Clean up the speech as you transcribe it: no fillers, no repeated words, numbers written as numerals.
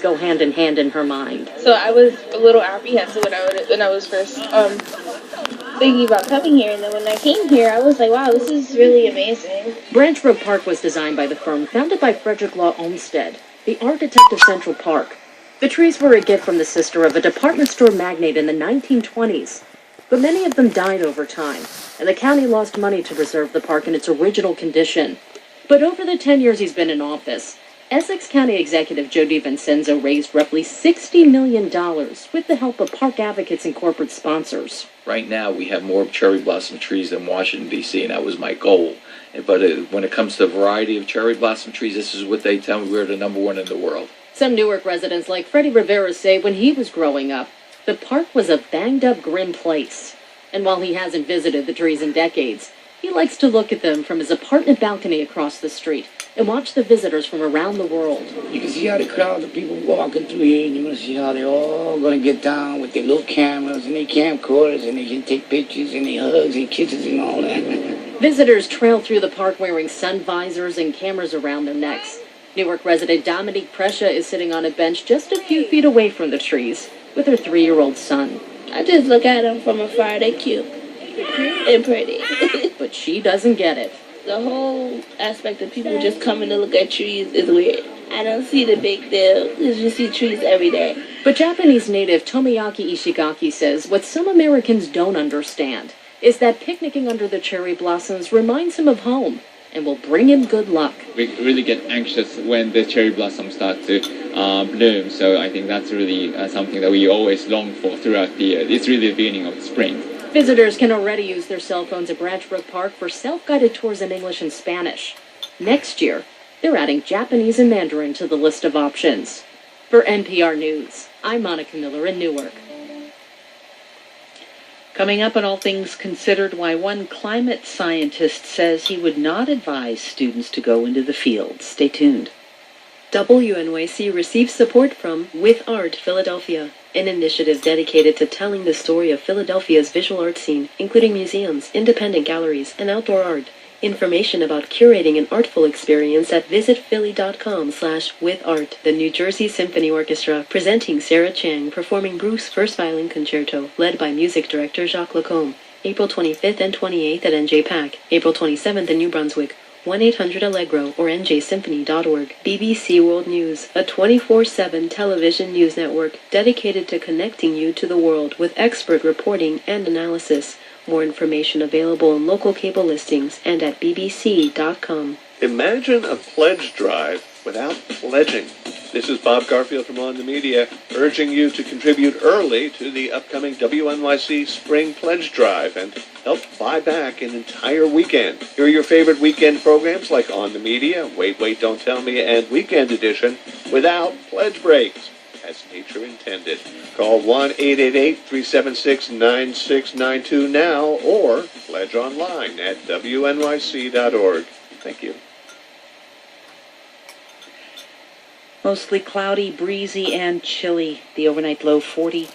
go hand in hand in her mind. So I was a little apprehensive when I was first thinking about coming here, and then when I came here, I was like, wow, this is really amazing. Branch Brook Park was designed by the firm founded by Frederick Law Olmsted, the architect of Central Park. The trees were a gift from the sister of a department store magnate in the 1920s, but many of them died over time, and the county lost money to preserve the park in its original condition. But over the 10 years he's been in office, Essex County Executive Joe DiVincenzo raised roughly $60 million with the help of park advocates and corporate sponsors. Right now, we have more cherry blossom trees than Washington, D.C., and that was my goal. But when it comes to the variety of cherry blossom trees, this is what they tell me we're the #1 in the world. Some Newark residents like Freddie Rivera say when he was growing up, the park was a banged-up, grim place. And while he hasn't visited the trees in decades, he likes to look at them from his apartment balcony across the street and watch the visitors from around the world. You can see how the crowd of people walking through here, and you're going to see how they're all going to get down with their little cameras and their camcorders, and they can take pictures and their hugs and kisses and all that. Visitors trail through the park wearing sun visors and cameras around their necks. Newark resident Dominique Prescia is sitting on a bench just a few feet away from the trees with her 3-year-old son. I just look at them from afar. They're cute and pretty. But she doesn't get it. The whole aspect of people just coming to look at trees is weird. I don't see the big deal because you see trees every day. But Japanese native Tomoyaki Ishigaki says what some Americans don't understand is that picnicking under the cherry blossoms reminds him of home and will bring him good luck. We really get anxious when the cherry blossoms start to bloom, so I think that's really something that we always long for throughout the year. It's really the beginning of spring. Visitors can already use their cell phones at Branch Brook Park for self-guided tours in English and Spanish. Next year, they're adding Japanese and Mandarin to the list of options. For NPR News, I'm Monica Miller in Newark. Coming up on All Things Considered, why one climate scientist says he would not advise students to go into the fields. Stay tuned. WNYC receives support from With Art Philadelphia, an initiative dedicated to telling the story of Philadelphia's visual art scene, including museums, independent galleries, and outdoor art. Information about curating an artful experience at visitphilly.com/withart. The New Jersey Symphony Orchestra, presenting Sarah Chang, performing Bruch's First Violin Concerto, led by music director Jacques Lacombe. April 25th and 28th at NJ Pack. April 27th in New Brunswick. 1-800-ALLEGRO or njsymphony.org. BBC World News, a 24/7 television news network dedicated to connecting you to the world with expert reporting and analysis. More information available in local cable listings and at bbc.com. Imagine a pledge drive without pledging. This is Bob Garfield from On the Media, urging you to contribute early to the upcoming WNYC Spring Pledge Drive and help buy back an entire weekend. Here are your favorite weekend programs like On the Media, Wait, Wait, Don't Tell Me, and Weekend Edition without pledge breaks, as nature intended. Call 1-888-376-9692 now or pledge online at wnyc.org. Thank you. Mostly cloudy, breezy, and chilly. The overnight low 42.